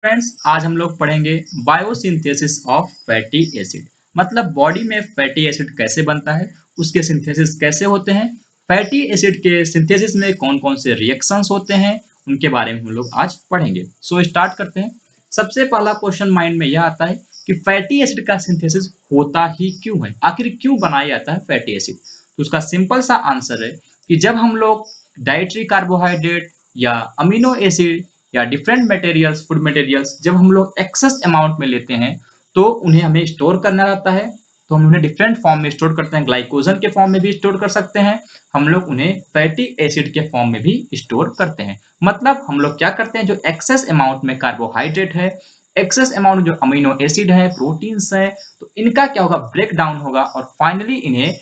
Friends, आज हम लोग पढ़ेंगे बायोसिंथेसिस ऑफ फैटी एसिड। मतलब बॉडी में फैटी एसिड कैसे बनता है, उसके सिंथेसिस कैसे होते हैं, फैटी एसिड के सिंथेसिस में कौन कौन से रिएक्शंस होते हैं, उनके बारे में हम लोग आज पढ़ेंगे। सो स्टार्ट करते हैं। सबसे पहला क्वेश्चन माइंड में यह आता है कि फैटी एसिड का सिंथेसिस होता ही क्यों है, आखिर क्यों बनाया जाता है फैटी एसिड। तो उसका सिंपल सा आंसर है कि जब हम लोग डाइटरी कार्बोहाइड्रेट या अमीनो एसिड या डिफरेंट मटेरियल्स, फूड मटेरियल्स जब हम लोग एक्सेस अमाउंट में लेते हैं तो उन्हें हमें स्टोर करना रहता है। तो हम उन्हें डिफरेंट फॉर्म में स्टोर करते हैं, ग्लाइकोजन के फॉर्म में भी स्टोर कर सकते हैं, हम लोग उन्हें फैटी एसिड के फॉर्म में भी स्टोर करते हैं। मतलब हम लोग क्या करते हैं, जो एक्सेस अमाउंट में कार्बोहाइड्रेट है, एक्सेस अमाउंट जो अमीनो एसिड है, प्रोटीन्स है, तो इनका क्या होगा, ब्रेक डाउन होगा और फाइनली इन्हें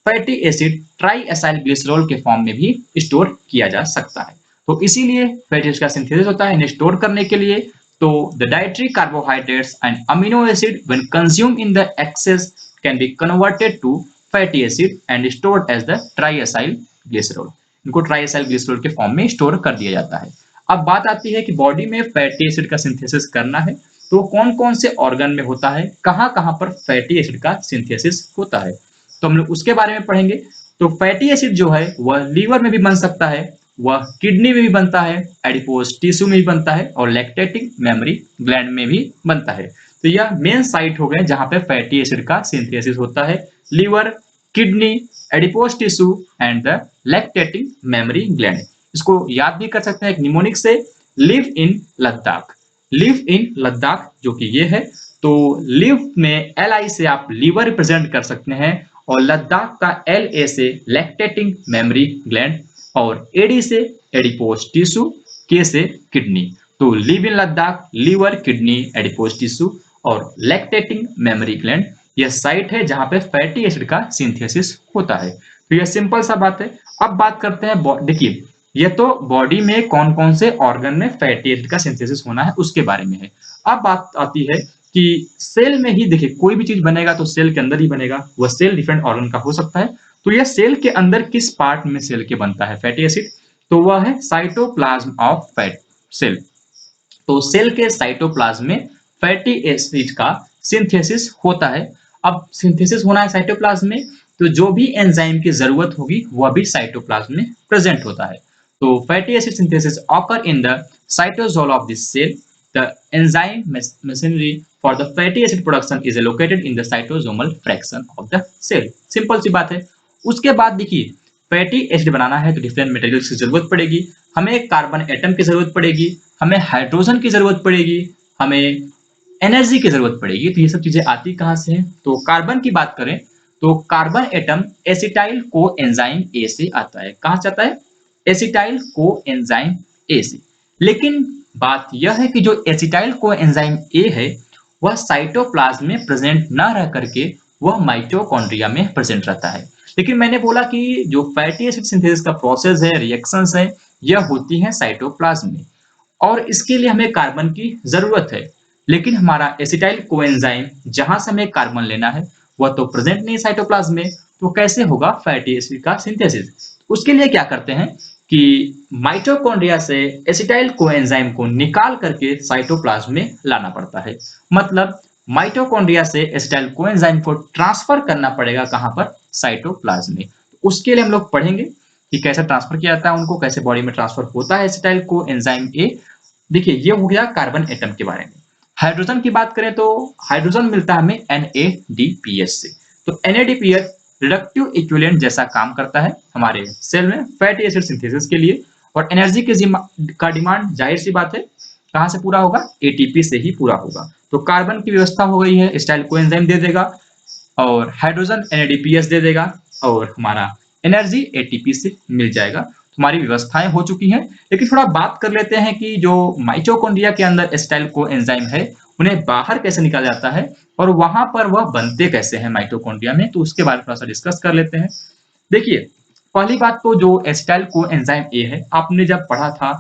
fatty acid try acyl glycerol के फॉर्म में भी स्टोर किया जा सकता है। तो इसीलिए फैटी एसिड का सिंथेसिस होता है इन्हें स्टोर करने के लिए। तो the dietary carbohydrates and amino acid when consume in the excess can be converted to fatty acid and stored as the triacylglycerol. इनको ट्राई एसाइल ग्लिसरॉल के फॉर्म में स्टोर कर दिया जाता है। अब बात आती है कि बॉडी में फैटी एसिड का सिंथेसिस करना है तो कौन कौन से ऑर्गन में होता है, कहाँ कहाँ पर फैटी एसिड का सिंथेसिस होता है, तो हम लोग उसके बारे में पढ़ेंगे। तो फैटी एसिड जो है वह लीवर में भी बन सकता है, वह किडनी में भी बनता है, एडिपोज टिश्यू में भी बनता है और लैक्टेटिंग मेमोरी ग्लैंड में भी बनता है। तो यह मेन साइट हो गए जहां पे फैटी एसिड का सिंथेसिस होता है, liver, kidney, adipose tissue and the lactating mammary gland. इसको याद भी कर सकते हैं एक निमोनिक से, live in Ladakh. Live in Ladakh जो कि ये है, तो लिव में एल आई से आप लीवर रिप्रेजेंट कर सकते हैं और लद्दाख का एल ए से लैक्टेटिंग मेमोरी ग्लैंड और एडी से एडिपोज टिश्यू, के से किडनी। तो live in Ladakh, liver, kidney, adipose tissue और लैक्टेटिंग मेमोरी ग्लैंड, यह साइट है जहां पे फैटी एसिड का सिंथेसिस होता है। तो यह सिंपल सा बात है। अब बात करते हैं, देखिए ये तो बॉडी में कौन कौन से ऑर्गन में फैटी एसिड का सिंथेसिस होना है उसके बारे में है। अब बात आती है कि सेल में ही देखिए कोई भी चीज बनेगा तो सेल के अंदर ही बनेगा, वह सेल डिफरेंट ऑर्गन का हो सकता है। तो यह सेल के अंदर किस पार्ट में सेल के बनता है फैटी एसिड, तो वह है साइटोप्लाज्म ऑफ फैट सेल। तो सेल के साइटोप्लाज्म में फैटी एसिड का सिंथेसिस होता है। अब सिंथेसिस होना है साइटोप्लाज्म में, तो जो भी एंजाइम की जरूरत होगी वह भी साइटोप्लाज्म में प्रेजेंट होता है। तो fatty acid synthesis occur in the cytosol of this cell. The enzyme machinery for the fatty acid production is located in the cytosomal fraction of the cell। Simple सी बात है। उसके बाद देखिए फैटी एसिड बनाना है तो डिफरेंट मटेरियल्स की जरूरत पड़ेगी, हमें कार्बन एटम की जरूरत पड़ेगी, हमें हाइड्रोजन की जरूरत पड़ेगी, हमें एनर्जी की जरूरत पड़ेगी। तो ये सब चीजें आती कहाँ से हैं, तो कार्बन की बात करें तो carbon atom acetyl coenzyme ए से आता है। कहाँ से आता है, एसिटाइल को एंजाइम ए से। लेकिन बात यह है कि जो एसिटाइल को एंजाइम ए है वह साइटोप्लाज्म में प्रेजेंट ना रह करके वह माइटोकॉन्ड्रिया में प्रेजेंट रहता है। लेकिन मैंने बोला कि जो फैटी एसिड सिंथेसिस का प्रोसेस है, रिएक्शंस है, यह होती है साइटोप्लाज्म में और इसके लिए हमें कार्बन की जरूरत है। लेकिन हमारा एसिटाइल कोएंजाइम जहां से हमें कार्बन लेना है वह तो प्रेजेंट नहीं साइटोप्लाज्म में, तो कैसे होगा फैटी एसिड का सिंथेसिस। उसके लिए क्या करते हैं कि माइटोकॉन्ड्रिया से एसिटाइल कोएंजाइम को निकाल करके साइटोप्लाज्म में लाना पड़ता है। मतलब माइटोकॉन्ड्रिया से एसिटाइल कोएंजाइम को ट्रांसफर करना पड़ेगा कहां पर, साइटोप्लाज्म में। उसके लिए हम लोग पढ़ेंगे कि कैसे ट्रांसफर किया जाता है, उनको कैसे बॉडी में ट्रांसफर होता है एसिटाइल को एंजाइम ए। देखिए ये हो गया कार्बन एटम के बारे में। हाइड्रोजन की बात करें तो हाइड्रोजन मिलता है हमें NADPH से। तो NADPH रिडक्टिव इक्विवेलेंट जैसा काम करता है हमारे सेल में फैटी एसिड सिंथेसिस के लिए। और एनर्जी का डिमांड जाहिर सी बात है कहाँ से पूरा होगा, ATP से ही पूरा होगा। तो कार्बन की व्यवस्था हो गई है, एसिटाइल कोएंजाइम दे देगा और हाइड्रोजन NADPH दे देगा और हमारा एनर्जी ATP से मिल जाएगा। हमारी व्यवस्थाएं हो चुकी हैं। लेकिन थोड़ा बात कर लेते हैं कि जो माइटोकॉन्ड्रिया के अंदर एसिटाइल को एंजाइम है उन्हें बाहर कैसे निकाला जाता है और वहां पर वह बनते कैसे हैं माइटोकॉन्ड्रिया में, तो उसके बारे में थोड़ा सा डिस्कस कर लेते हैं। देखिए पहली बात तो जो एसिटाइल को एंजाइम ए है, आपने जब पढ़ा था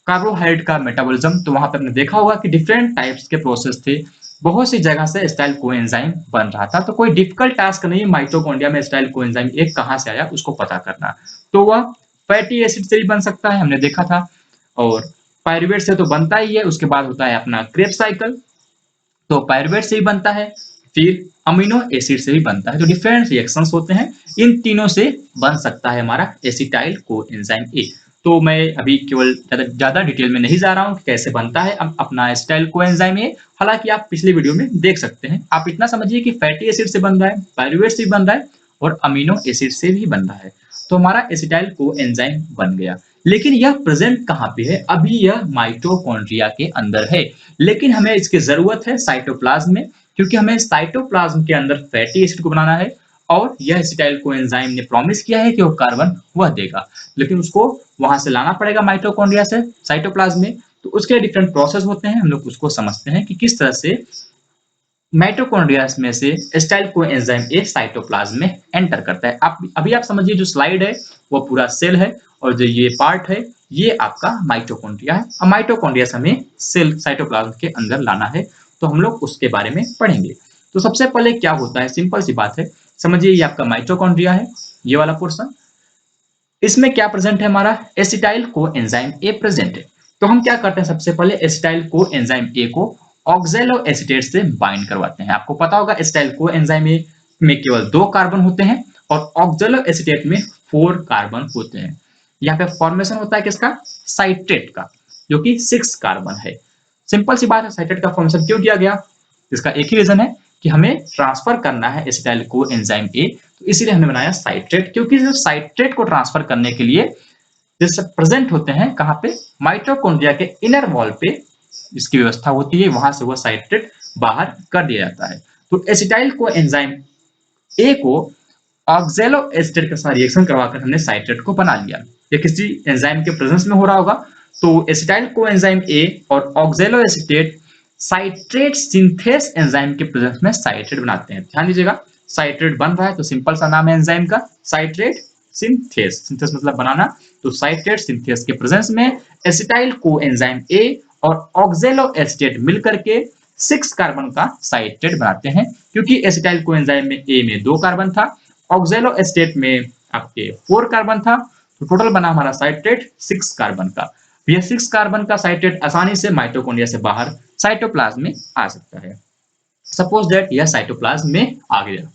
कार्बोहाइड्रेट का मेटाबॉलिज्म तो वहां पे आपने देखा होगा कि डिफरेंट टाइप्स के प्रोसेस थे, बहुत सी जगह से एसिटाइल कोएंजाइम बन रहा था। तो कोई डिफिकल्ट टास्क नहीं माइटोकॉन्ड्रिया में एसिटाइल कोएंजाइम एक कहां से आया उसको पता करना। तो वह फैटी एसिड से भी बन सकता है, हमने देखा था। और पायरुवेट से तो बनता ही है, उसके बाद होता है अपना क्रेब्स साइकिल, तो पायरुवेट से भी बनता है, फिर अमीनो एसिड से भी बनता है। तो डिफरेंट रिएक्शंस होते हैं, इन तीनों से बन सकता है हमारा एसिटाइल कोएंजाइम ए। तो मैं अभी केवल ज़्यादा डिटेल में नहीं जा रहा हूँ कि कैसे बनता है अपना एसिटाइल कोएंजाइम ए, हालांकि आप पिछले वीडियो में देख सकते हैं। आप इतना समझिए कि फैटी एसिड से बन रहा है, पायरुवेट से भी बन रहा है और अमीनो एसिड से भी बन रहा है। तो हमारा एसिटाइल कोएंजाइम बन गया। लेकिन यह प्रेजेंट कहाँ पे है? अभी यह माइटोकॉन्ड्रिया के अंदर है, लेकिन हमें इसकी जरूरत है साइटोप्लाज्म में, क्योंकि हमें साइटोप्लाज्म के अंदर फैटी एसिड को बनाना है और यह एसिटाइल कोएंजाइम ने प्रॉमिस किया है कि वो कार्बन वह देगा, लेकिन उसको वहां से लाना पड़ेगा माइटोकॉन्ड्रिया से साइटोप्लाज्म में। तो उसके डिफरेंट प्रोसेस होते हैं, हम लोग उसको समझते हैं कि किस तरह से माइटोकॉन्ड्रिया में से एसिटाइल कोएंजाइम ए साइटोप्लाज्म में एंटर करता है। आप अभी आप समझिए जो स्लाइड है वो पूरा सेल है और जो ये पार्ट है ये आपका माइटोकॉन्ड्रिया है, और माइटोकॉन्ड्रिया से हमें सेल साइटोप्लाज्म के अंदर लाना है, तो हम लोग उसके बारे में पढ़ेंगे। तो सबसे पहले क्या होता है, सिंपल सी बात है, समझिए ये आपका माइटोकॉन्ड्रिया है, ये वाला पोर्शन, इसमें क्या प्रेजेंट है, हमारा एसिटाइल कोएंजाइम ए प्रेजेंट है। तो हम क्या करते हैं, सबसे पहले एसिटाइल कोएंजाइम ए को ऑक्सैलो एसीटेट से बाइंड करवाते हैं। आपको पता होगा एसिटाइल कोएंजाइम ए में केवल 2 कार्बन होते हैं और ऑक्सैलो एसीटेट में 4 कार्बन होते हैं। यहाँ पे फॉर्मेशन होता है किसका, साइट्रेट का, जो कि 6 कार्बन है। सिंपल सी बात है, साइट्रेट का फॉर्मेशन क्यों किया गया, इसका एक ही रीजन है कि हमें ट्रांसफर करना है एसिटाइल कोएंजाइम ए, तो इसीलिए हमने बनाया साइट्रेट, क्योंकि जो साइट्रेट को ट्रांसफर करने के लिए जैसे प्रेजेंट होते हैं कहाँ पे, माइटोकॉन्ड्रिया के इनर वॉल पे इसकी व्यवस्था होती है, वहां से वो साइट्रेट बाहर कर दिया जाता है। तो एसिटाइल कोएंजाइम ए को ऑक्सैलो एस्टेट के साथ रिएक्शन करवाकर हमने साइट्रेट को बना लिया। ये किसी एंजाइम के प्रेजेंस में हो रहा होगा। तो एसिटाइल कोएंजाइम ए और oxalo acetate citrate synthase enzyme के प्रेजेंस में साइट्रेट बनाते हैं। ध्यान दीजिएगा, साइट्रेट बन रहा है तो सिंपल सा नाम है एंजाइम का, साइट्रेट सिंथेस, सिंथेस मतलब बनाना। तो साइट्रेट सिंथेस के प्रेजेंस में एसिटाइल कोएंजाइम ए और ऑक्सैलो एसीटेट मिलकर के 6 कार्बन का साइट्रेट बनाते हैं, क्योंकि एसिटाइल कोएंजाइम में ए में 2 कार्बन था, ऑक्सैलो एसीटेट में आपके 4 कार्बन था, तो टोटल बना हमारा साइट्रेट 6 कार्बन का। यह 6 कार्बन का साइट्रेट आसानी से माइटोकॉन्ड्रिया से बाहर साइटोप्लाज्म में आ सकता है। सपोज दैट यह साइटोप्लाज्म में आ गया।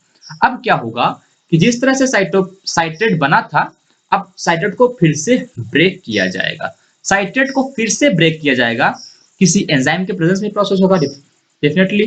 अब क्या होगा कि जिस तरह से साइट्रेट बना था, अब साइट्रेट को फिर से ब्रेक किया जाएगा। साइट्रेट को फिर से ब्रेक किया जाएगा, किसी एंजाइम के प्रेजेंस में प्रोसेस होगा डेफिनेटली।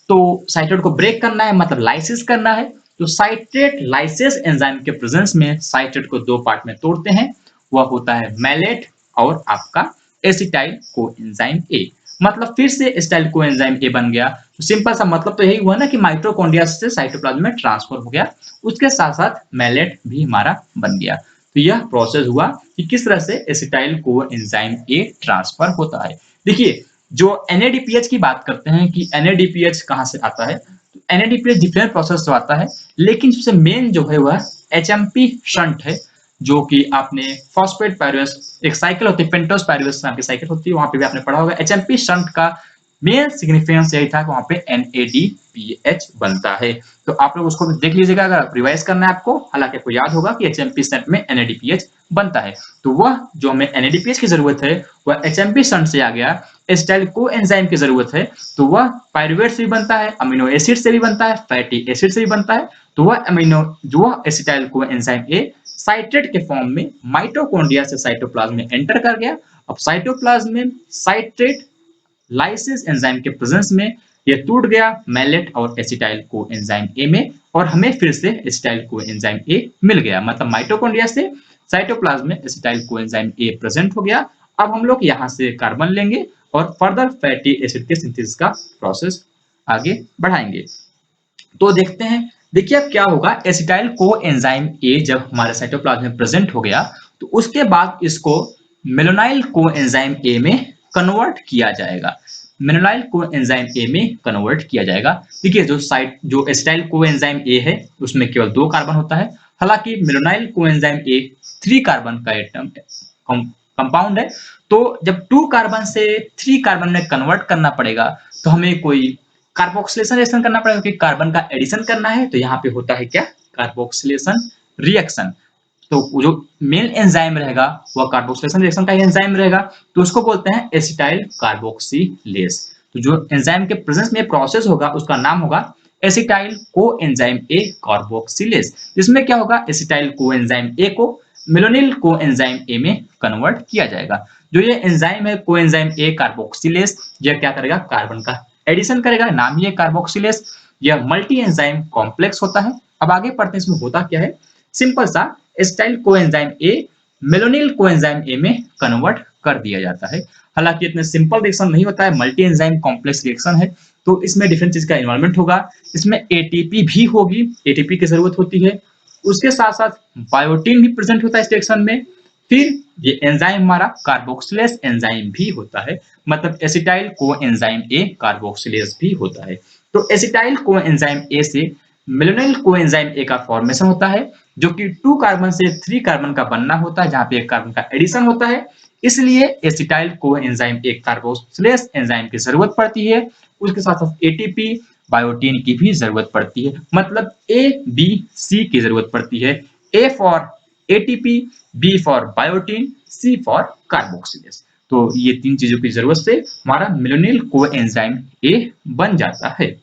तो साइट्रेट को ब्रेक करना है मतलब लाइसिस करना है, तो साइट्रेट लाइसेस एंजाइम के प्रेजेंस में साइट्रेट को 2 पार्ट में तोड़ते हैं, वह होता है मैलेट और आपका एसिटाइल कोएंजाइम ए। मतलब फिर से एसिटाइल कोएंजाइम ए बन गया। तो सिंपल सा मतलब तो यही हुआ ना कि माइटोकॉन्ड्रिया से साइटोप्लाज्म में ट्रांसफर हो गया, उसके साथ साथ मैलेट भी हमारा बन गया। तो यह प्रोसेस हुआ कि किस तरह से एसिटाइल कोएंजाइम ए ट्रांसफर होता है। देखिए, जो NADPH की बात करते हैं कि NADPH कहाँ से आता है, तो NADPH डिफरेंट प्रोसेस से आता है, लेकिन सबसे मेन जो है वह HMP शंट है, जो कि आपने फॉस्फेट पायरुवेस एक साइकिल होती है, पेंटोस पायरुवेस नाम की साइकिल होती है, वहां पे भी आपने पढ़ा होगा। HMP शंट का मेन सिग्निफिकेंस यही था कि वहां पे NADPH बनता है। तो आप लोग उसको देख लीजिएगा अगर रिवाइज करना है आपको, हालांकि आपको याद होगा कि HMP शंट में NADPH बनता है। तो वह जो हमें NADPH की जरूरत है वह HMP शंट से आ गया। एसिटाइल कोएंजाइम की जरूरत है तो वह पायरुवेट से भी बनता है, अमीनो एसिड से भी बनता है, फैटी एसिड से भी बनता है। तो वह अमीनो जो एसिटाइल कोएंजाइम ए साइट्रेट के फॉर्म में माइटोकॉन्ड्रिया से साइटोप्लाज्म में एंटर कर गया। अब साइटोप्लाज्म में साइट्रेट लाइसिस एंजाइम के प्रेजेंस में ये टूट गया मैलेट और एसिटाइल कोएंजाइम ए में, और हमें फिर से एसिटाइल कोएंजाइम ए मिल गया। मतलब माइटोकॉन्ड्रिया से साइटोप्लाज्म में एसिटाइल कोएंजाइम ए प्रेजेंट हो गया। अब हम लोग यहाँ से कार्बन लेंगे और फर्दर फैटी एसिड के सिंथेसिस का प्रोसेस आगे बढ़ाएंगे। तो देखते हैं, देखिए अब क्या होगा, एसिटाइल कोएंजाइम ए जब हमारे साइटोप्लाज्म में प्रेजेंट हो गया तो उसके बाद इसको मेलोनाइल कोएंजाइम ए में कन्वर्ट किया जाएगा। मेलोनाइल कोएंजाइम ए में कन्वर्ट किया जाएगा। देखिए जो एसिटाइल कोएंजाइम ए है उसमें केवल 2 कार्बन होता है, हालांकि मेलोनाइल कोएंजाइम ए 3 कार्बन का एटम कंपाउंड है। तो जब 2 कार्बन से 3 कार्बन में कन्वर्ट करना पड़ेगा तो हमें कोई कार्बोक्सिलेशन रिएक्शन करना पड़ेगा, क्योंकि कार्बन का एडिशन करना है। तो यहाँ पे होता है क्या, कार्बोक्सिलेशन रिएक्शन। तो वो जो मेन एंजाइम रहेगा वह कार्बोक्सिलेशन रिएक्शन का एंजाइम रहेगा, तो उसको बोलते हैं एसिटाइल कार्बोक्सिलेज। तो जो एंजाइम के प्रेजेंस में प्रोसेस होगा उसका नाम होगा एसिटाइल कोएंजाइम ए कार्बोक्सिलेज, जिसमें क्या होगा, एसिटाइल कोएंजाइम ए को मेलोनिल कोएंजाइम ए में कन्वर्ट किया जाएगा। जो ये एंजाइम है कोएंजाइम ए कार्बोक्सिलेज, यह क्या करेगा, कार्बन का एडिशन करेगा, नाम ही है कार्बोक्सिलेज। यह मल्टी एंजाइम कॉम्प्लेक्स होता है। अब आगे पढ़ते हैं इसमें होता क्या है। सिंपल सा acetyl coenzyme A malonyl coenzyme A में कन्वर्ट कर दिया जाता है। हालांकि इतने सिंपल रिएक्शन नहीं होता है, मल्टी एंजाइम कॉम्प्लेक्स रिएक्शन है, तो इसमें डिफरेंट चीज का इन्वॉल्वमेंट होगा। इसमें एटीपी भी होगी, एटीपी की जरूरत होती है। उसके साथ साथ बायोटीन भी प्रेजेंट होता है इस रिएक्शन में। फिर ये एंजाइम हमारा कार्बोक्सिलेज एंजाइम भी होता है, मतलब एसिटाइल कोएंजाइम ए कार्बोक्सिलेज भी होता है। तो एसिटाइल कोएंजाइम ए से मेलोनिल कोएंजाइम ए का फॉर्मेशन होता है, जो कि 2 कार्बन से 3 कार्बन का बनना होता है, जहां पे एक कार्बन का एडिशन होता है। इसलिए एसिटाइल कोएंजाइम ए कार्बोक्सिलेज एंजाइम की जरूरत पड़ती है। उसके साथ साथ एटीपी बायोटीन की भी जरूरत पड़ती है, मतलब ए बी सी की जरूरत पड़ती है। A for ATP, B for biotin, C for carboxylase. तो ये 3 चीजों की जरूरत से हमारा मेलोनिल कोएंजाइम ए बन जाता है।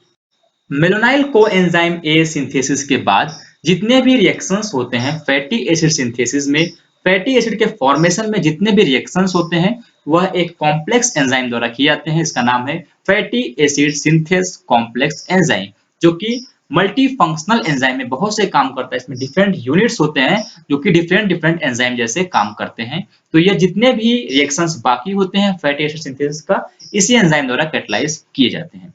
मेलोनाइल कोएंजाइम ए सिंथेसिस के बाद जितने भी रिएक्शंस होते हैं फैटी एसिड सिंथेसिस में, फैटी एसिड के फॉर्मेशन में जितने भी रिएक्शंस होते हैं वह एक कॉम्प्लेक्स एंजाइम द्वारा किए जाते हैं। इसका नाम है fatty acid synthase complex enzyme, जो कि मल्टी फंक्शनल एंजाइम में बहुत से काम करता है। इसमें डिफरेंट यूनिट्स होते हैं जो कि डिफरेंट डिफरेंट एंजाइम जैसे काम करते हैं। तो ये जितने भी रिएक्शंस बाकी होते हैं फैटी एसिड सिंथेसिस का, इसी एंजाइम द्वारा कैटेलाइज किए जाते हैं।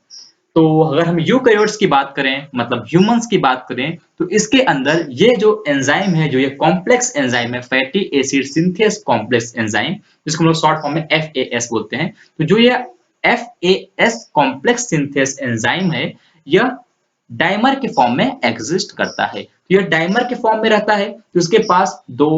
तो अगर हम यूकैरियोट्स की बात करें, मतलब ह्यूमंस की बात करें, तो इसके अंदर ये जो एंजाइम है, जो ये कॉम्प्लेक्स एंजाइम है fatty acid synthase complex enzyme, जिसको हम लोग शॉर्ट फॉर्म में एफएएस बोलते हैं, तो जो ये एफएएस कॉम्प्लेक्स सिंथेस एंजाइम है, यह डाइमर के फॉर्म में एग्जिस्ट करता है। तो यह डाइमर के फॉर्म में रहता है, तो उसके पास 2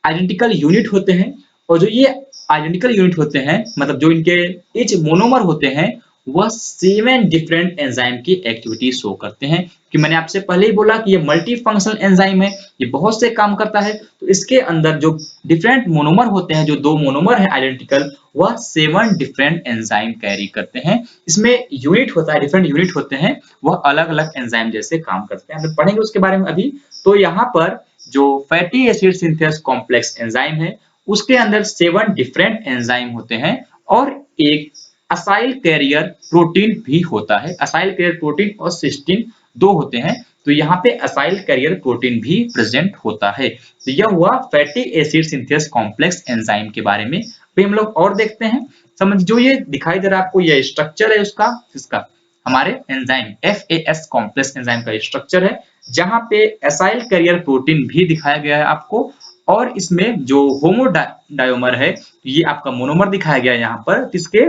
आइडेंटिकल यूनिट होते हैं। और जो ये आइडेंटिकल यूनिट होते हैं, मतलब जो इनके इच मोनोमर होते हैं, वह 7 डिफरेंट एंजाइम की एक्टिविटी शो करते हैं। कि मैंने आपसे पहले ही बोला कि ये मल्टी फंक्शनल एंजाइम है, ये बहुत से काम करता है। तो इसके अंदर जो डिफरेंट मोनोमर होते हैं, जो 2 मोनोमर है आइडेंटिकल, वह 7 डिफरेंट एंजाइम कैरी करते हैं। इसमें यूनिट होता है, डिफरेंट यूनिट होते हैं, वह अलग अलग एंजाइम जैसे काम करते हैं। हम पढ़ेंगे उसके बारे में अभी। तो यहाँ पर जो fatty acid synthase complex enzyme है, उसके अंदर 7 डिफरेंट एंजाइम होते हैं और एक असाइल कैरियर प्रोटीन भी होता है। असाइल कैरियर प्रोटीन और सिस्टीन 2 होते हैं, तो यहाँ पे असाइल कैरियर प्रोटीन भी प्रेजेंट होता है। तो यह हुआ fatty acid synthase complex enzyme के बारे में। फिर हम लोग और देखते हैं। समझ, जो ये दिखाई दे रहा है आपको, ये स्ट्रक्चर है उसका, इसका हमारे एंजाइम एफएएस कॉम्प्लेक्स एंजाइम का स्ट्रक्चर है, जहां पे असाइल कैरियर प्रोटीन भी दिखाया गया है आपको। और इसमें जो होमोडायोमर है, ये आपका मोनोमर दिखाया गया है यहाँ पर, इसके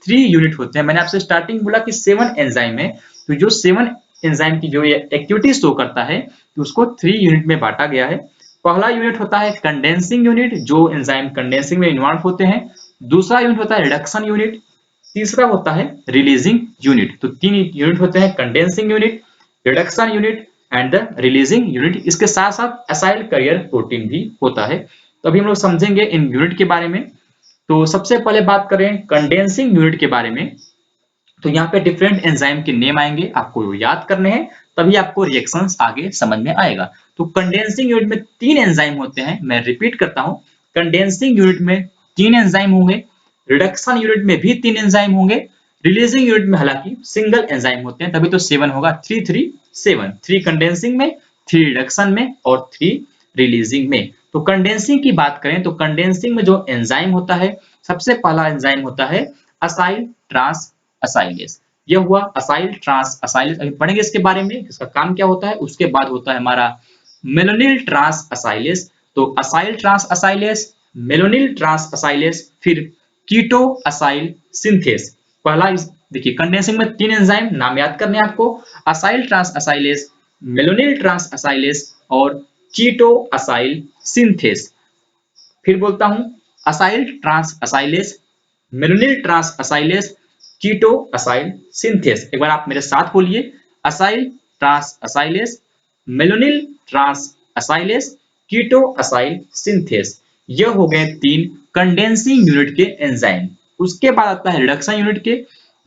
3 यूनिट होते हैं। मैंने आपसे स्टार्टिंग बोला कि 7 एंजाइम है, तो जो 7 एंजाइम की जो ये एक्टिविटी शो करता है, तो उसको 3 यूनिट में बांटा गया है। पहला यूनिट होता है कंडेंसिंग यूनिट, जो एंजाइम कंडेंसिंग में इन्वॉल्व होते हैं। दूसरा यूनिट होता है रिडक्शन यूनिट। तीसरा होता है रिलीजिंग यूनिट। तो 3 यूनिट होते हैं, condensing unit, reduction unit and the releasing unit. इसके साथ साथ असाइल कैरियर प्रोटीन भी होता है। तो अभी हम लोग समझेंगे इन यूनिट के बारे में। तो सबसे पहले बात करें कंडेंसिंग यूनिट के बारे में, तो यहाँ पे डिफरेंट एंजाइम के नेम आएंगे, आपको याद करने हैं, तभी आपको रिएक्शंस आगे समझ में आएगा। तो कंडेंसिंग यूनिट में 3 एंजाइम होते हैं, मैं रिपीट करता हूँ। कंडेंसिंग यूनिट में 3 एंजाइम होंगे, रिडक्शन यूनिट में भी 3 एंजाइम होंगे, रिलीजिंग यूनिट में हालांकि सिंगल एंजाइम होते हैं, तभी तो 7 होगा, 3 3 कंडेंसिंग में, 3 रिडक्शन में और 3 रिलीजिंग में। तो कंडेंसिंग की बात करें तो कंडेंसिंग में जो एंजाइम होता है, सबसे पहला एंजाइम होता है असाइल ट्रांस असाइलेज। यह हुआ असाइल ट्रांस असाइलेज, अभी पढ़ेंगे इसके बारे में, इसका काम क्या होता है। उसके बाद होता है हमारा मेलोनिल ट्रांस असाइलेज। तो असाइल ट्रांस असाइलेज, मेलोनिल ट्रांस असाइलेज, फिर कीटो असाइल सिंथेस। पहला देखिए, कंडेंसिंग में 3 एंजाइम नाम याद करने आपको, असाइल ट्रांस असाइलेज, मेलोनिल ट्रांस असाइलेज और कीटो असाइल सिंथेस। फिर बोलता हूं, असाइल ट्रांस असाइलेज, मेलोनिल ट्रांस असाइलेज, कीटो असाइल सिंथेस। एक बार आप मेरे साथ बोलिए, असाइल ट्रांस असाइलेज, मेलोनिल ट्रांस असाइलेज, कीटो असाइल सिंथेस। यह हो गए 3 कंडेंसिंग यूनिट के एंजाइम। उसके बाद आता है रिडक्शन यूनिट के।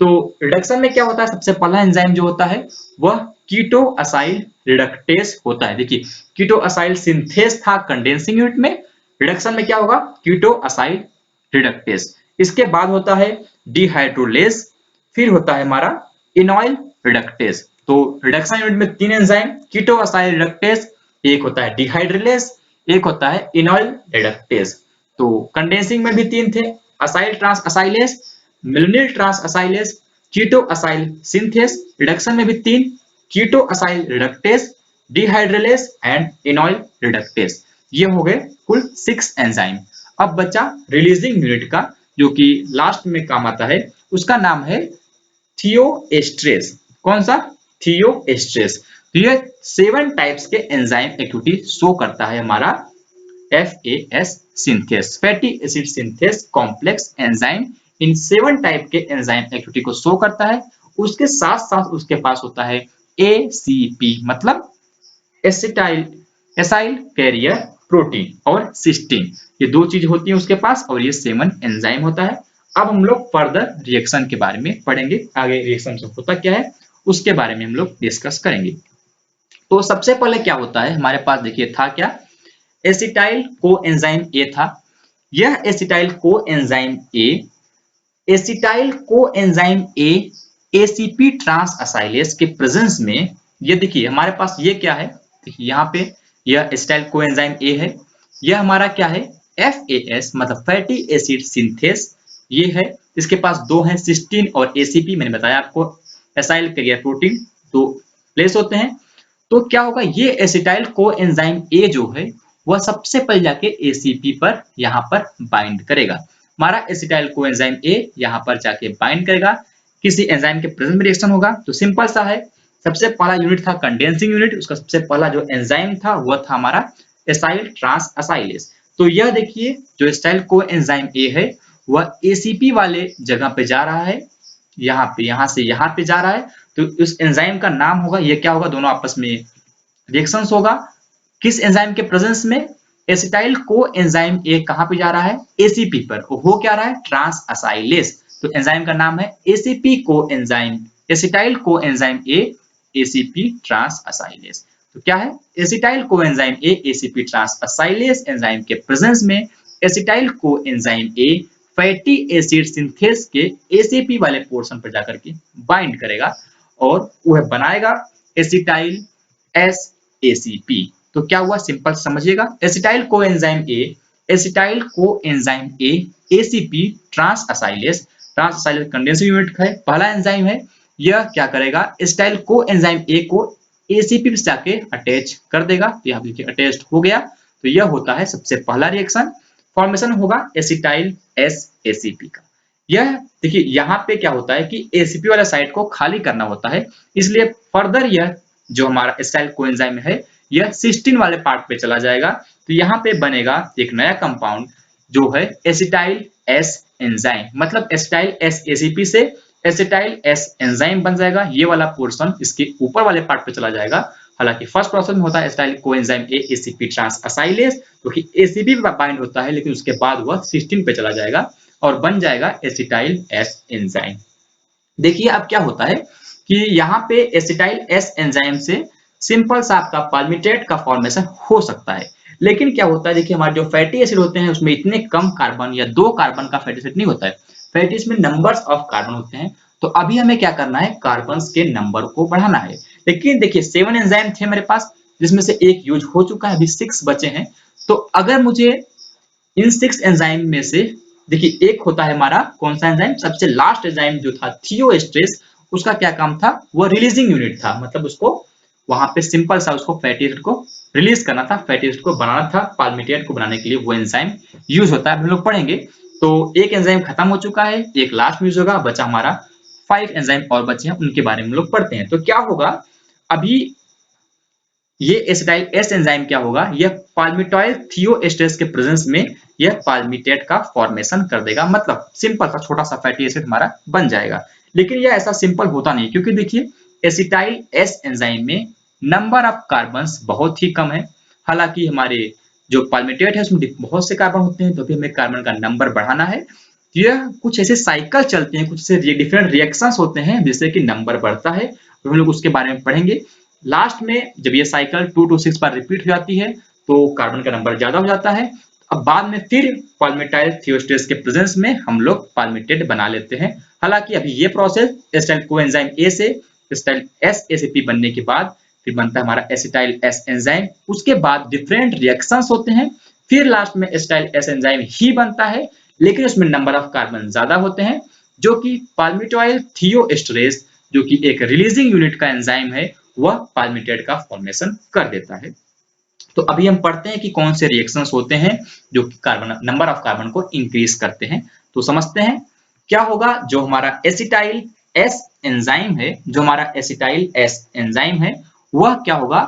तो रिडक्शन में क्या होता है, सबसे पहला एंजाइम जो होता है वह कीटो असाइल रिडक्टेस होता है। देखिए कीटो असाइल सिंथेस था कंडेंसिंग यूनिट में, रिडक्शन में क्या होगा कीटो असाइल रिडक्टेस। इसके बाद होता है डिहाइड्रोलेज, फिर होता है हमारा इनॉइल रिडक्टेस। तो रिडक्शन यूनिट में 3 एंजाइम कीटो असाइल रिडक्टेस, एक होता है डिहाइड्रोलेज, एक होता है इनॉइल रिडक्टेस। तो कंडेंसिंग में भी 3 थे, असाइल ट्रांस असाइलेज, मिलनिल ट्रांस असाइलेज, कीटो असाइल सिंथेस। रिडक्शन में भी 3, कीटो असाइल रिडक्टेस, डिहाइड्रोलेज एंड इनॉइल रिडक्टेस। ये हो गए कुल 6 एंजाइम। अब बचा रिलीजिंग यूनिट का, जो कि लास्ट में काम आता है, उसका नाम है थियोएस्ट्रेस। कौन सा? थियोएस्ट्रेस। तो ये 7 टाइप्स के एंजाइम एक्टिविटी शो करता है हमारा FAS synthase, fatty acid synthase complex enzyme. इन 7 टाइप के एंजाइम एक्टिविटी को शो करता है। उसके साथ साथ उसके पास होता है ACP, मतलब एसिटाइल एसाइल कैरियर प्रोटीन और सिस्टीन। ये 2 चीज होती है उसके पास, और ये 7 एंजाइम होता है। अब हम लोग फर्दर रिएक्शन के बारे में पढ़ेंगे, आगे रिएक्शन से होता क्या है उसके बारे में हम लोग डिस्कस करेंगे। तो सबसे पहले क्या होता है हमारे पास, देखिए था क्या, एसिटाइल को एंजाइम ए था। यह acetyl coenzyme A, acetyl coenzyme A ACP trans acylase के प्रेजेंस में, ये देखिए हमारे पास ये क्या है, देखिए यहाँ पे यह एसिटाइल को एंजाइम ए है, यह हमारा क्या है FAS मतलब फैटी एसिड सिंथेस ये है। इसके पास 2 हैं, सिस्टीन और ACP। मैंने बताया आपको एसाइल कैरियर प्रोटीन 2 प्लेस होते हैं। तो क्या होगा, ये एसिटाइल को एंजाइम ए जो है वह सबसे पहले जाके ACP पर यहाँ पर बाइंड करेगा। हमारा एसिटाइल को एंजाइम ए यहाँ पर जाके बाइंड करेगा, किसी एंजाइम के प्रेजेंस में रिएक्शन होगा। तो सिंपल सा है, सबसे पहला यूनिट था कंडेंसिंग यूनिट, उसका सबसे पहला जो एंजाइम था वह था हमारा एसाइल ट्रांस असाइलेज। तो यह देखिए जो एसिटाइल को एंजाइम ए है वह ACP वाले जगह पे जा रहा है, यहाँ से यहाँ पे जा रहा है। तो उस एंजाइम का नाम होगा, ये क्या होगा, दोनों आपस में रिएक्शंस होगा। किस एंजाइम के प्रेजेंस में? एसिटाइल को एंजाइम ए कहां पे जा रहा है ACP पर, हो क्या रहा है ट्रांस असाइलेज। तो एंजाइम का नाम है ACP coenzyme, acetyl coenzyme A ACP trans acylase. तो क्या है acetyl coenzyme A ACP trans acylase enzyme के प्रेजेंस में acetyl coenzyme A fatty acid synthase के ACP वाले पोर्शन पर जाकर के बाइंड करेगा और वह बनाएगा एसिटाइल SACP। तो क्या हुआ, सिंपल समझिएगा, acetyl coenzyme A, acetyl coenzyme A ACP trans acylase, trans acylase condensing unit है, पहला एंजाइम है। यह क्या करेगा, एसिटाइल कोएंजाइम ए को ACP से जाके अटैच कर देगा। तो यहाँ देखिए अटैच्ड हो गया। तो यह होता है सबसे पहला रिएक्शन, फॉर्मेशन होगा एसिटाइल SACP का। यह देखिए यहाँ पे क्या होता है कि ACP वाला साइड को खाली करना होता है, इसलिए फर्दर यह जो हमारा एसिटाइल कोएंजाइम है यह सिस्टीन वाले पार्ट पे चला जाएगा। तो यहाँ पे बनेगा एक नया कंपाउंड जो है एसिटाइल S एंजाइम, मतलब एसिटाइल SACP से एसिटाइल S एंजाइम बन जाएगा। ये वाला पोर्शन इसके ऊपर वाले पार्ट पे चला जाएगा। हालांकि फर्स्ट प्रोसेस में होता है acetyl coenzyme A ACP trans acylase, जो कि ACP पे बाइंड होता है, लेकिन उसके बाद वह सिस्टीन पे चला जाएगा और बन जाएगा एसिटाइल S एंजाइम। देखिए अब क्या होता है कि यहाँ पे एसिटाइल S एंजाइम से सिंपल सा आपका पाल्मिटेट का फॉर्मेशन हो सकता है। लेकिन क्या होता है, देखिए हमारे जो फैटी एसिड होते हैं उसमें इतने कम कार्बन या 2 कार्बन का फैटी एसिड नहीं होता है, फैटी एसिड में नंबर्स ऑफ कार्बन होते हैं। तो अभी हमें क्या करना है, कार्बन के नंबर को बढ़ाना है। लेकिन देखिए 7 एंजाइम थे मेरे पास, जिसमें से एक यूज हो चुका है, अभी 6 बचे हैं। तो अगर मुझे इन 6 एंजाइम में से, देखिए एक होता है हमारा कौन सा एंजाइम, सबसे लास्ट एंजाइम जो था थियोएस्ट्रेस, उसका क्या काम था, वो रिलीजिंग यूनिट था, मतलब उसको वहां पे सिंपल सा उसको फैटी एसिड को रिलीज करना था, फैटी एसिड को बनाना था, पाल्मिटेट को बनाने के लिए वो एंजाइम यूज होता है, हम लोग पढ़ेंगे। तो एक एंजाइम खत्म हो चुका है, एक लास्ट में यूज होगा, बचा हमारा 5 एंजाइम और बचे हैं, उनके बारे में हम लोग पढ़ते हैं। तो क्या होगा, अभी ये एसिटाइल S एंजाइम क्या होगा, यह पाल्मिटॉइल थियोएस्ट्रेस के प्रेजेंस में यह पाल्मिटेट का फॉर्मेशन कर देगा, मतलब सिंपल सा छोटा सा फैटी एसिड हमारा बन जाएगा। लेकिन यह ऐसा सिंपल होता नहीं, क्योंकि देखिए एसिटाइल S एंजाइम में नंबर ऑफ कार्बन्स बहुत ही कम है। हालांकि हमारे जो पाल्मिटेट है उसमें बहुत से कार्बन होते हैं, तो अभी हमें कार्बन का नंबर बढ़ाना है। तो यह कुछ ऐसे साइकिल चलते हैं, कुछ ऐसे डिफरेंट रिएक्शंस होते हैं जिससे कि नंबर बढ़ता है, तो हम लोग उसके बारे में पढ़ेंगे। लास्ट में जब ये साइकिल 2 to 6 बार रिपीट हो जाती है तो कार्बन का नंबर ज्यादा हो जाता है। अब बाद में फिर पाल्मिटाइल थियोस्टेरेस के प्रेजेंस में हम लोग पाल्मिटेट बना लेते हैं। हालांकि अभी ये प्रोसेस एसिटाइल कोएंजाइम ए से एसिटाइल एस एसीपी बनने के बाद फिर बनता है हमारा एसिटाइल एस एंजाइम, उसके बाद डिफरेंट रिएक्शंस होते हैं, फिर लास्ट में एसिटाइल एस एंजाइम ही बनता है, लेकिन उसमें नंबर ऑफ कार्बन ज्यादा होते हैं, जो कि पाल्मिटाइल थियोएस्टरेस जो कि एक रिलीजिंग यूनिट का एंजाइम है, वह पाल्मिटेट का फॉर्मेशन कर देता है। तो अभी हम पढ़ते हैं कि कौन से रिएक्शंस होते हैं जो कि कार्बन नंबर ऑफ कार्बन को इंक्रीज करते हैं। तो समझते हैं क्या होगा। जो हमारा एसिटाइल एस एंजाइम है, जो हमारा एसिटाइल एस एंजाइम है, वह क्या होगा,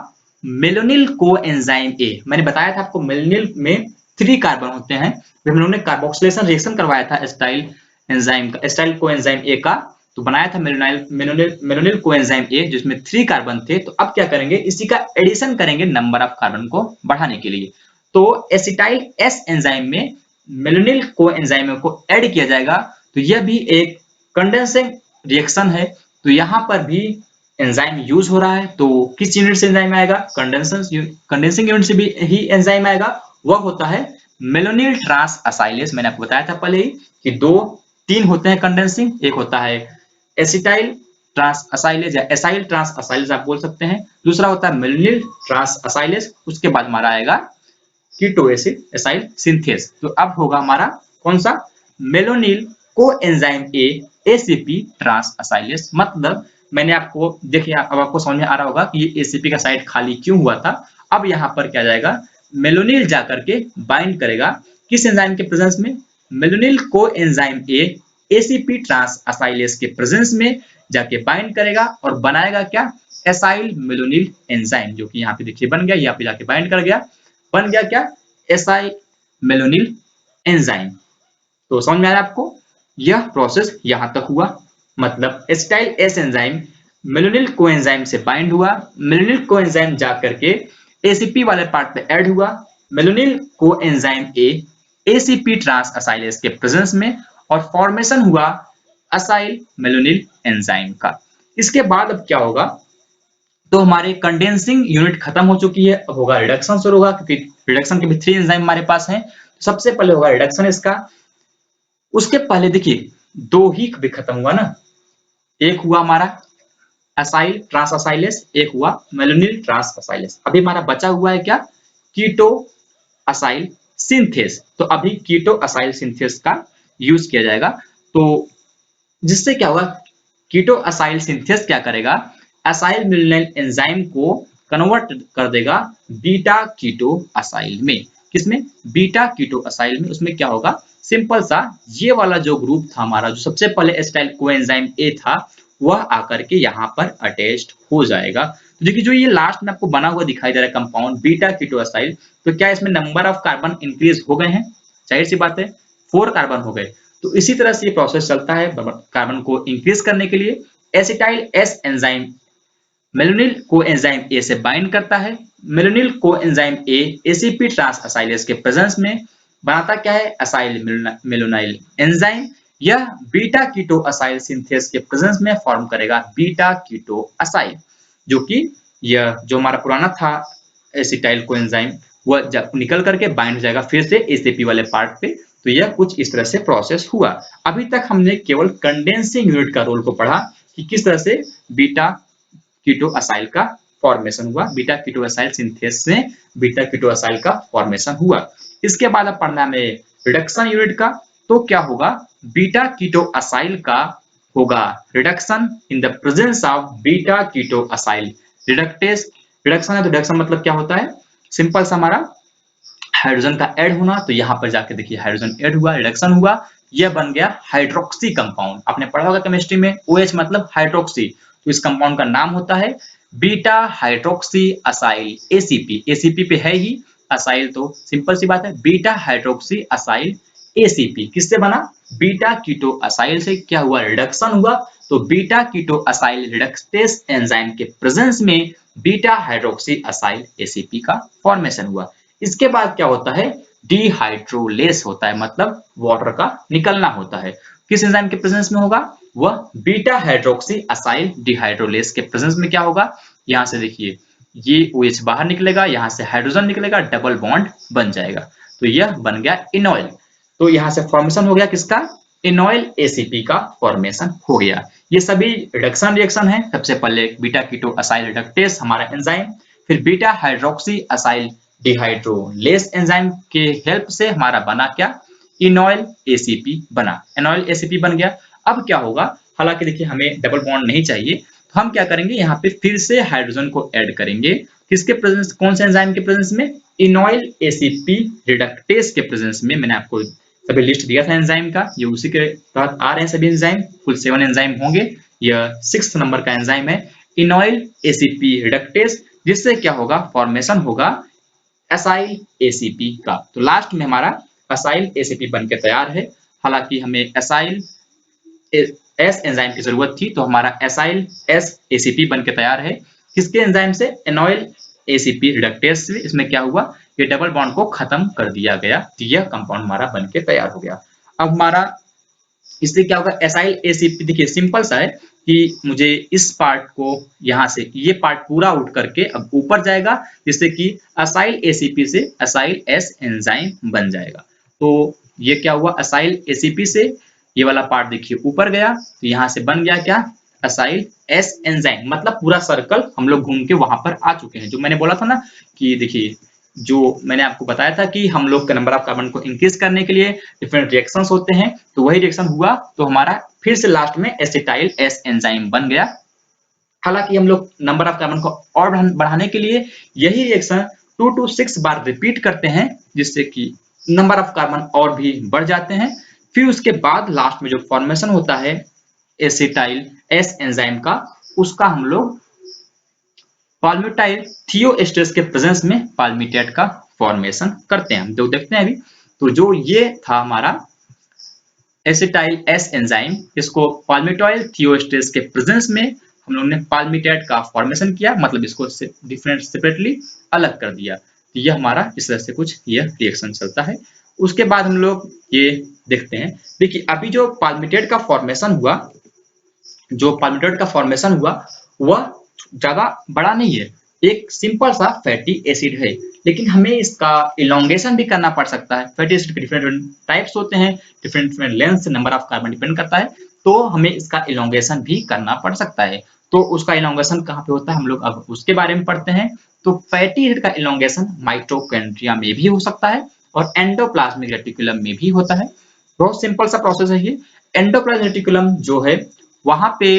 मेलोनिल को एंजाइम ए। मैंने बताया था आपको मेलोनिल में 3 कार्बन होते हैं, हम लोगों ने कार्बोक्सिलेशन रिएक्शन करवाया था एसिटाइल एंजाइम का, एसिटाइल को एंजाइम ए का, तो बनाया था मेलोनिल कोएंजाइम ए जिसमें 3 कार्बन थे। तो अब क्या करेंगे, इसी का एडिशन करेंगे नंबर ऑफ कार्बन को बढ़ाने के लिए। तो एसिटाइल एस एंजाइम में मेलोनिल कोएंजाइम को ऐड किया जाएगा, तो यह भी एक कंडेंसिंग रिएक्शन है। तो यहाँ पर भी एंजाइम यूज हो रहा है, तो किस यूनिट से एंजाइम आएगा, कंडेंसिंग यूनिट से भी ही एंजाइम आएगा, वह होता है मेलोनिल ट्रांस असाइलेज। मैंने आपको बताया था पहले ही कि 3 होते हैं कंडेंसिंग, एक होता है एसिटाइल ट्रांस असाइलेज या एसाइल ट्रांस असाइलेज आप बोल सकते हैं, दूसरा होता है मेलोनिल ट्रांस असाइलेज, उसके बाद हमारा आएगा कीटो एसिड एसाइल सिंथेस। तो अब होगा हमारा कौन सा, malonyl coenzyme A ACP trans असाइलेज। मतलब मैंने आपको देखिए, अब आपको समझ में आ रहा होगा कि ये एसीपी का साइड खाली क्यों हुआ था। अब यहाँ पर क्या जाएगा, मेलोनिल जाकर के बाइंड करेगा किस एंजाइम के प्रेजेंस में, malonyl coenzyme A ACP trans acylase के प्रेजेंस में जाके बाइंड करेगा और बनाएगा क्या, एसाइल मेलोनिल एंजाइम, जो कि यहाँ पे देखिए बन गया, यहाँ पे जाके बाइंड कर गया, बन गया क्या, एसाइल मेलोनिल एंजाइम। तो समझ में आया आपको, यह प्रोसेस यहां तक हुआ। मतलब acetyl S enzyme malonyl coenzyme से बाइंड हुआ, मेलोनिल कोएंजाइम जाकर के एसीपी वाले पार्ट पे ऐड हुआ, malonyl coenzyme A ACP trans acylase के प्रेजेंस में, और फॉर्मेशन हुआ असाइल मेलोनिल एंजाइम का। इसके बाद अब क्या होगा, तो हमारे कंडेंसिंग यूनिट खत्म हो चुकी है, अब होगा रिडक्शन शुरू होगा, क्योंकि रिडक्शन के भी 3 एंजाइम हमारे पास हैं। तो सबसे पहले होगा रिडक्शन इसका। उसके पहले देखिए 2 ही भी खत्म हुआ ना, एक हुआ हमारा असाइल ट्रांस असाइलेज, एक हुआ मेलोनिल ट्रांस असाइलेज। अभी हमारा बचा हुआ है क्या, कीटो असाइल सिंथेस। तो अभी कीटो असाइल सिंथेस का यूज किया जाएगा। तो जिससे क्या होगा, कीटो असाइल सिंथेस क्या करेगा, असाइल मेलोनिल एंजाइम को कन्वर्ट कर देगा बीटा कीटो असाइल में। किसमें, बीटा कीटो असाइल में। उसमें क्या होगा, सिंपल सा ये वाला जो ग्रुप था हमारा, जो सबसे पहले एसिटाइल कोएंजाइम ए था, वह आकर के यहाँ पर अटैच्ड हो जाएगा। तो देखिए जो ये लास्ट में आपको बना हुआ दिखाई दे रहा है कंपाउंड बीटा कीटो असाइल, तो क्या इसमें नंबर ऑफ कार्बन इंक्रीज हो गए हैं, जाहिर सी बात है 4 कार्बन हो गए। तो इसी तरह से ये प्रोसेस चलता है कार्बन को इंक्रीज करने के लिए। Acetyl S enzyme malonyl coenzyme A से बाइंड करता है, malonyl coenzyme A ACP trans acylase के प्रेजेंस में बनाता क्या है, असाइल मेलोनाइल एंजाइम। यह बीटा कीटो असाइल सिंथेस के प्रेजेंस में फॉर्म करेगा बीटा कीटो असाइल, जो कि यह जो हमारा पुराना था एसिटाइल कोएंजाइम, वह निकल करके बाइंड हो जाएगा फिर से एसीपी वाले पार्ट पे। तो यह कुछ इस तरह से प्रोसेस हुआ। अभी तक हमने केवल कंडेंसिंग यूनिट का रोल को पढ़ा कि किस तरह से बीटा कीटो असाइल का फॉर्मेशन हुआ, बीटा कीटो असाइल सिंथेस से बीटा कीटो असाइल का फॉर्मेशन हुआ। इसके बाद अब पढ़ना है रिडक्शन यूनिट का। तो क्या होगा, बीटा कीटो असाइल का होगा reduction in the presence of beta keto acyl reductase. Reduction है तो रिडक्शन मतलब क्या होता है, सिंपल सा हमारा हाइड्रोजन का ऐड होना। तो यहाँ पर जाके देखिए हाइड्रोजन ऐड हुआ, रिडक्शन हुआ, यह बन गया हाइड्रोक्सी कंपाउंड। आपने पढ़ा होगा केमिस्ट्री में OH मतलब हाइड्रोक्सी, तो इस कंपाउंड का नाम होता है beta hydroxy acyl ACP. ACP पे है ही, असाइल तो सिंपल सी बात है, बीटा हाइड्रोक्सी असाइल एसीपी किससे बना, बीटा कीटो असाइल से। क्या हुआ, रिडक्शन हुआ। तो beta keto acyl reductase enzyme के प्रेजेंस में बीटा हाइड्रोक्सी असाइल एसीपी का फॉर्मेशन हुआ। इसके बाद क्या होता है, डिहाइड्रोलेस होता है, मतलब वाटर का निकलना होता है। किस एंजाइम के प्रेजेंस में होगा, वह बीटा हाइड्रोक्सी असाइल डिहाइड्रोलेस के प्रेजेंस में क्या होगा, यहां से देखिए ये OH बाहर निकलेगा, यहां से हाइड्रोजन निकलेगा, डबल बॉन्ड बन जाएगा, तो यह बन गया इनॉइल। तो यहां से फॉर्मेशन हो गया किसका, इनॉइल ACP का फॉर्मेशन हो गया। ये सभी रिडक्शन रिएक्शन है। सबसे पहले बीटा कीटो असाइल रिडक्टेस हमारा एंजाइम, फिर बीटा हाइड्रोक्सी असाइल डिहाइड्रोलेस एंजाइम के हेल्प से हमारा बना क्या, इनॉइल ACP बना, इनॉइल ACP बन गया। अब क्या होगा, हालांकि देखिए हमें डबल बॉन्ड नहीं चाहिए, तो हम क्या करेंगे, यहाँ पे फिर से हाइड्रोजन को ऐड करेंगे, किसके प्रेजेंस, कौन से एंजाइम के प्रेजेंस में, इनॉइल ACP रिडक्टेस के प्रेजेंस में। मैंने आपको सभी लिस्ट दिया था एंजाइम का, ये उसी के तहत आ रहे हैं सभी एंजाइम, कुल 7 एंजाइम होंगे, यह 6th नंबर का एंजाइम है इनॉइल ACP रिडक्टेस, जिससे क्या होगा, फॉर्मेशन होगा असाइल ACP का। तो लास्ट में हमारा असाइल ACP बन के तैयार है। हालांकि हमें असाइल एस एंजाइम की जरूरत थी, तो हमारा एसाइल एस ACP बन के तैयार है। किसके एंजाइम से, एनॉइल ACP रिडक्टेस से। इसमें क्या हुआ, ये डबल बॉन्ड को खत्म कर दिया गया, तो यह कंपाउंड हमारा बन के तैयार हो गया। अब हमारा इससे क्या होगा, एसाइल ACP, देखिए सिंपल सा है कि मुझे इस पार्ट को यहाँ से ये पार्ट पूरा उठ करके अब ऊपर जाएगा, जिससे कि असाइल ACP से असाइल एस एंजाइम बन जाएगा। तो ये क्या हुआ, असाइल ACP से ये वाला पार्ट देखिए ऊपर गया, तो यहाँ से बन गया क्या, असाइल एस एंजाइम, मतलब पूरा सर्कल हम लोग घूम के वहां पर आ चुके हैं। जो मैंने बोला था ना कि देखिए, जो मैंने आपको बताया था कि हम लोग के नंबर ऑफ कार्बन को इंक्रीज करने के लिए डिफरेंट रिएक्शंस होते हैं, तो वही रिएक्शन हुआ, तो हमारा फिर से लास्ट में एसिटाइल एस एंजाइम बन गया। हालांकि हम लोग नंबर ऑफ कार्बन को और बढ़ाने के लिए यही रिएक्शन 2 to 6 बार रिपीट करते हैं, जिससे कि नंबर ऑफ कार्बन और भी बढ़ जाते हैं। फिर उसके बाद लास्ट में जो फॉर्मेशन होता है एसिटाइल एस एंजाइम का, उसका हम लोग पाल्मिटाइल थियोएस्टर्स के प्रेजेंस में पाल्मिटेट का फॉर्मेशन करते हैं। हम जो देखते हैं अभी, तो जो ये था हमारा एसिटाइल एस एंजाइम, इसको पाल्मिटाइल थियोएस्टर्स के प्रेजेंस में हम लोगों ने पाल्मिटेट का फॉर्मेशन किया, मतलब इसको डिफरेंट सेपरेटली अलग कर दिया। तो यह हमारा इस तरह से कुछ यह रिएक्शन चलता है। उसके बाद हम लोग ये देखते हैं, देखिए अभी जो पाल्मिटेट का फॉर्मेशन हुआ, जो पाल्मिटेट का फॉर्मेशन हुआ वह ज्यादा बड़ा नहीं है, एक सिंपल सा फैटी एसिड है, लेकिन हमें इसका इलोंगेशन भी करना पड़ सकता है। फैटी एसिड के डिफरेंट टाइप्स होते हैं, डिफरेंट लेंथ से नंबर ऑफ कार्बन डिपेंड करता है, तो हमें इसका इलोंगेशन भी करना पड़ सकता है। तो उसका इलोंगेशन कहाँ पे होता है, हम लोग अब उसके बारे में पढ़ते हैं। तो फैटी एसिड का इलोंगेशन माइटोकॉन्ड्रिया में भी हो सकता है और एंडोप्लाज्मिक रेटिकुलम में भी होता है। बहुत सिंपल सा प्रोसेस है ये। एंडोप्लाज्मिक रेटिकुलम जो है, वहां पे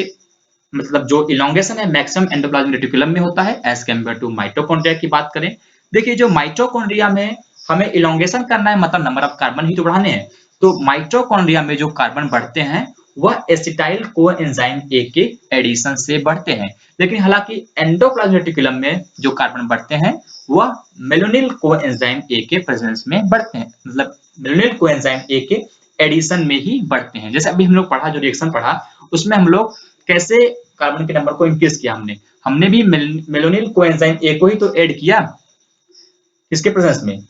मतलब जो इलोंगेशन है मैक्सिमम एंडोप्लाज्मिक रेटिकुलम में होता है एज कम्पेयर टू माइटोकॉन्ड्रिया की बात करें। देखिए जो माइटोकॉन्ड्रिया में हमें इलोंगेशन करना है, मतलब नंबर ऑफ कार्बन ही तो बढ़ाने हैं, तो माइटोकॉन्ड्रिया में जो कार्बन बढ़ते हैं वह एसिटाइल कोएंजाइम ए के एडिशन से बढ़ते हैं। लेकिन हालांकि एंडोप्लाज्मिक रेटिकुलम में जो कार्बन बढ़ते हैं वह मेलोनिल कोएंजाइम ए के प्रेजेंस में बढ़ते हैं, मतलब मेलोनिल कोएंजाइम ए के एडिशन में ही बढ़ते हैं। जैसे अभी हम लोग पढ़ा, जो रिएक्शन पढ़ा, उसमें हम लोग कैसे कार्बन के नंबर को इंक्रीज किया, हमने भी मेलोनिल कोएंजाइम ए को ही तो ऐड किया, किसके प्रेजेंस में,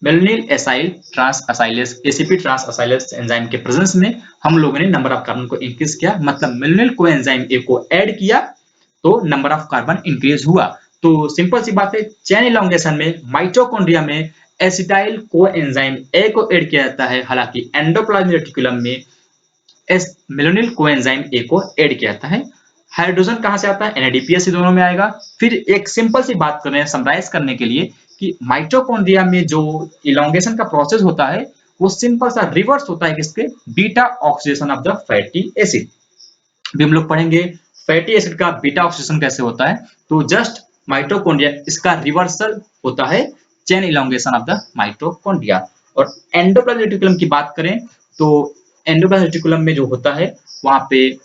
malonyl acyl trans acylase ACP trans acylase enzyme के प्रेजेंस में हम लोगों ने नंबर ऑफ कार्बन को इंक्रीज किया, मतलब मेलोनिल कोएंजाइम ए को ऐड किया तो नंबर ऑफ कार्बन इंक्रीज हुआ। तो सिंपल सी बात है, चेन इलोंगेशन में माइटोकॉन्ड्रिया में एसिटाइल कोएंजाइम ए को ऐड किया जाता है, हालांकि एंडोप्लाज्मिक रेटिकुलम में मेलोनिल कोएंजाइम ए को ऐड किया जाता है। हाइड्रोजन कहां से आता है, NADPH दोनों में आएगा। फिर एक सिंपल सी बात करें समराइज करने के लिए कि माइटोकॉन्ड्रिया में जो इलोंगेशन का प्रोसेस होता है वो सिंपल सा रिवर्स होता है, किसके, beta oxidation of the fatty acid. भी हम लोग पढ़ेंगे फैटी एसिड का बीटा ऑक्सीडेशन कैसे होता है। तो जस्ट माइटोकॉन्ड्रिया इसका रिवर्सल होता है, chain elongation of the mitochondria. और एंडोप्लाज्मिक रेटिकुलम की बात करें तो एंडोप्लाज्मिक रेटिकुलम में जो होता है वहां पे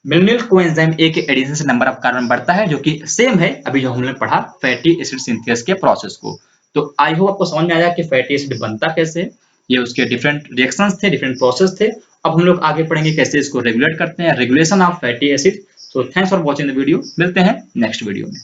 मेलोनिल कोएंजाइम ए के एडिशन से नंबर ऑफ कार्बन बढ़ता है, जो कि सेम है अभी जो हमने पढ़ा फैटी एसिड सिंथेसिस के प्रोसेस को। तो आई होप आपको समझ में आया कि फैटी एसिड बनता कैसे, ये उसके डिफरेंट रिएक्शंस थे, डिफरेंट प्रोसेस थे। अब हम लोग आगे पढ़ेंगे कैसे इसको रेगुलेट करते हैं, regulation of fatty acid. So thanks for watching the video, मिलते हैं नेक्स्ट वीडियो में।